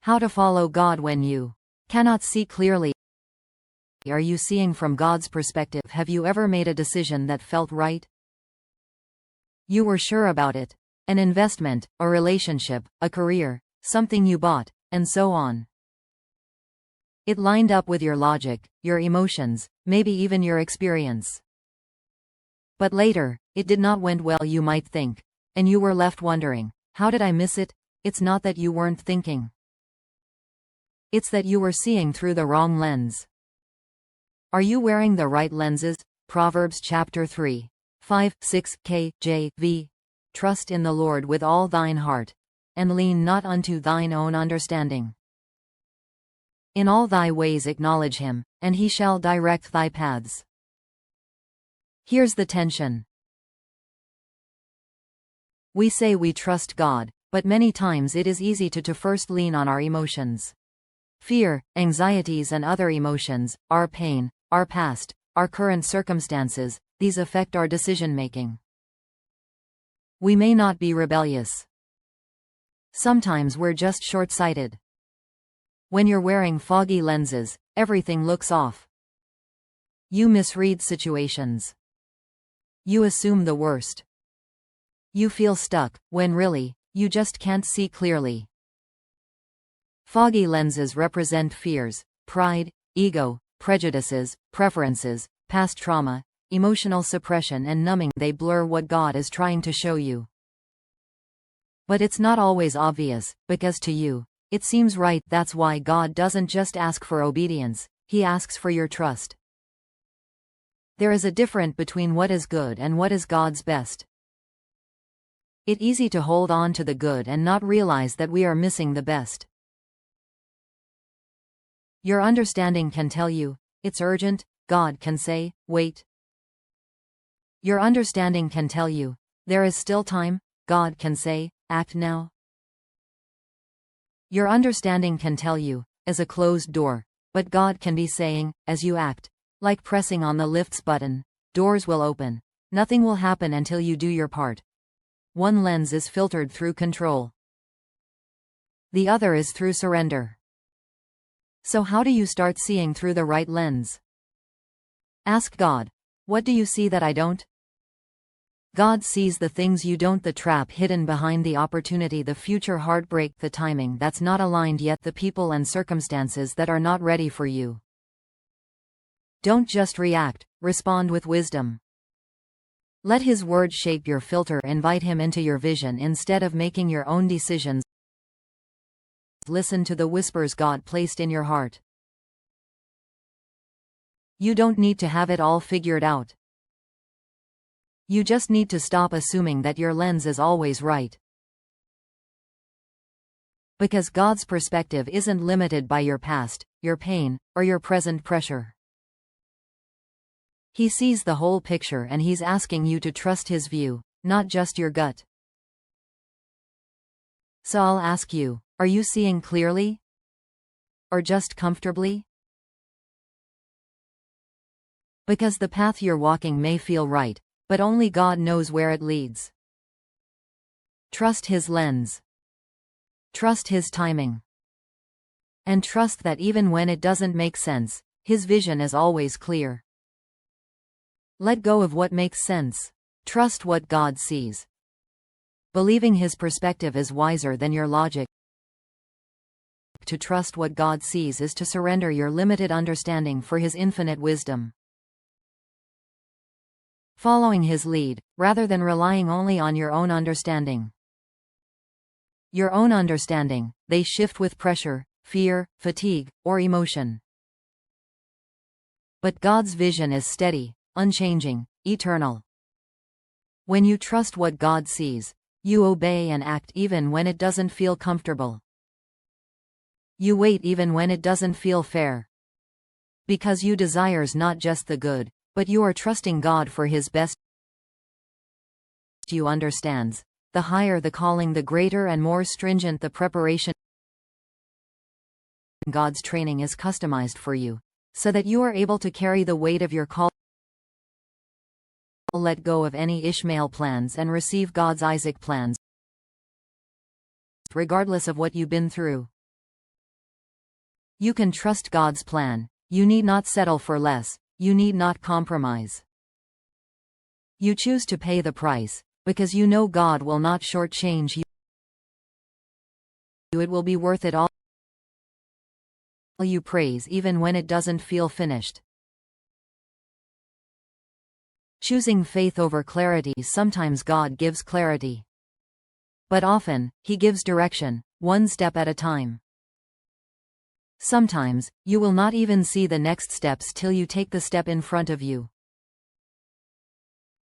How to follow God when you cannot see clearly. Are you seeing from God's perspective? Have you ever made a decision that felt right? You were sure about it. An investment, a relationship, a career, something you bought, and so on. It lined up with your logic, your emotions, maybe even your experience. But later, it did not went well, you might think, and you were left wondering, how did I miss it? It's not that you weren't thinking. It's that you were seeing through the wrong lens. Are you wearing the right lenses? Proverbs chapter 3, 5, 6, KJV. Trust in the Lord with all thine heart, and lean not unto thine own understanding. In all thy ways acknowledge him, and he shall direct thy paths. Here's the tension. We say we trust God, but many times it is easy to first lean on our emotions. Fear, anxieties and other emotions, our pain, our past, our current circumstances, these affect our decision-making. We may not be rebellious. Sometimes we're just short-sighted. When you're wearing foggy lenses, everything looks off. You misread situations. You assume the worst. You feel stuck, when really, you just can't see clearly. Foggy lenses represent fears, pride, ego, prejudices, preferences, past trauma, emotional suppression and numbing. They blur what God is trying to show you. But it's not always obvious, because to you, it seems right. That's why God doesn't just ask for obedience, He asks for your trust. There is a difference between what is good and what is God's best. It's easy to hold on to the good and not realize that we are missing the best. Your understanding can tell you, it's urgent. God can say, wait. Your understanding can tell you, there is still time. God can say, act now. Your understanding can tell you, as a closed door, but God can be saying, as you act, like pressing on the lifts button, doors will open. Nothing will happen until you do your part. One lens is filtered through control. The other is through surrender. So how do you start seeing through the right lens? Ask God, what do you see that I don't? God sees the things you don't, the trap hidden behind the opportunity, the future heartbreak, the timing that's not aligned yet, the people and circumstances that are not ready for you. Don't just react, respond with wisdom. Let His word shape your filter, invite Him into your vision instead of making your own decisions. Listen to the whispers God placed in your heart. You don't need to have it all figured out. You just need to stop assuming that your lens is always right. Because God's perspective isn't limited by your past, your pain, or your present pressure. He sees the whole picture and He's asking you to trust His view, not just your gut. So I'll ask you, are you seeing clearly? Or just comfortably? Because the path you're walking may feel right, but only God knows where it leads. Trust His lens. Trust His timing. And trust that even when it doesn't make sense, His vision is always clear. Let go of what makes sense. Trust what God sees. Believing His perspective is wiser than your logic. To trust what God sees is to surrender your limited understanding for His infinite wisdom. Following His lead, rather than relying only on your own understanding. Your own understanding, they shift with pressure, fear, fatigue, or emotion. But God's vision is steady, unchanging, eternal. When you trust what God sees, you obey and act even when it doesn't feel comfortable. You wait even when it doesn't feel fair. Because you desires not just the good, but you are trusting God for His best. You understands, the higher the calling, the greater and more stringent the preparation. God's training is customized for you, so that you are able to carry the weight of your call. Let go of any Ishmael plans and receive God's Isaac plans. Regardless of what you've been through. You can trust God's plan. You need not settle for less. You need not compromise. You choose to pay the price, because you know God will not shortchange you. It will be worth it all. You praise even when it doesn't feel finished. Choosing faith over clarity. Sometimes God gives clarity. But often, He gives direction, one step at a time. Sometimes, you will not even see the next steps till you take the step in front of you.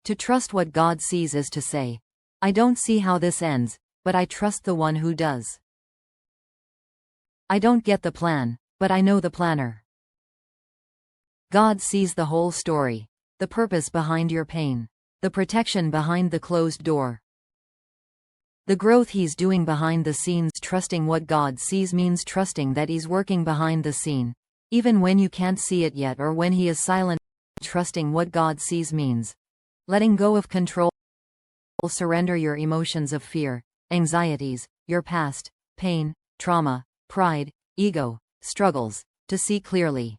To trust what God sees is to say, I don't see how this ends, but I trust the one who does. I don't get the plan, but I know the planner. God sees the whole story, the purpose behind your pain, the protection behind the closed door, the growth He's doing behind the scenes. Trusting what God sees means trusting that He's working behind the scene, even when you can't see it yet or when He is silent. Trusting what God sees means letting go of control. Surrender your emotions of fear, anxieties, your past, pain, trauma, pride, ego, struggles, to see clearly.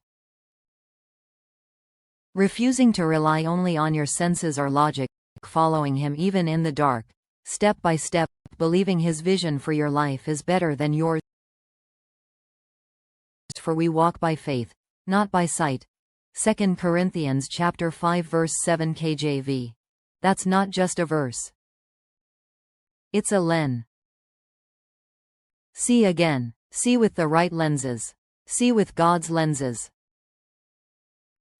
Refusing to rely only on your senses or logic, following Him even in the dark, step by step, believing His vision for your life is better than yours. For we walk by faith, not by sight. 2 Corinthians chapter 5 verse 7 KJV. That's not just a verse. It's a lens. See again. See with the right lenses. See with God's lenses.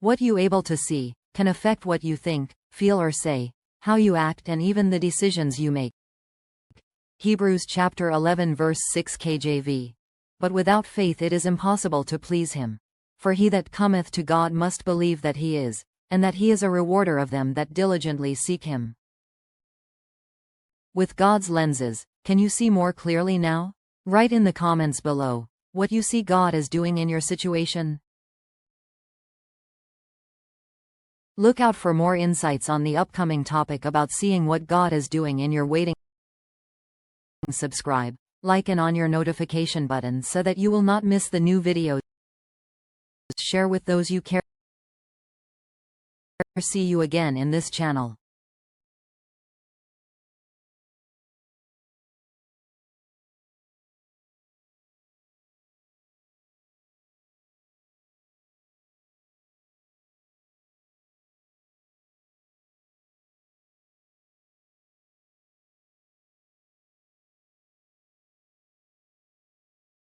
What you able to see can affect what you think, feel or say, how you act and even the decisions you make. Hebrews chapter 11 verse 6 KJV. But without faith it is impossible to please Him. For he that cometh to God must believe that He is, and that He is a rewarder of them that diligently seek Him. With God's lenses, can you see more clearly now? Write in the comments below what you see God is doing in your situation. Look out for more insights on the upcoming topic about seeing what God is doing in your waiting. Subscribe, like and on your notification button so that you will not miss the new videos. Share with those you care. See you again in this channel.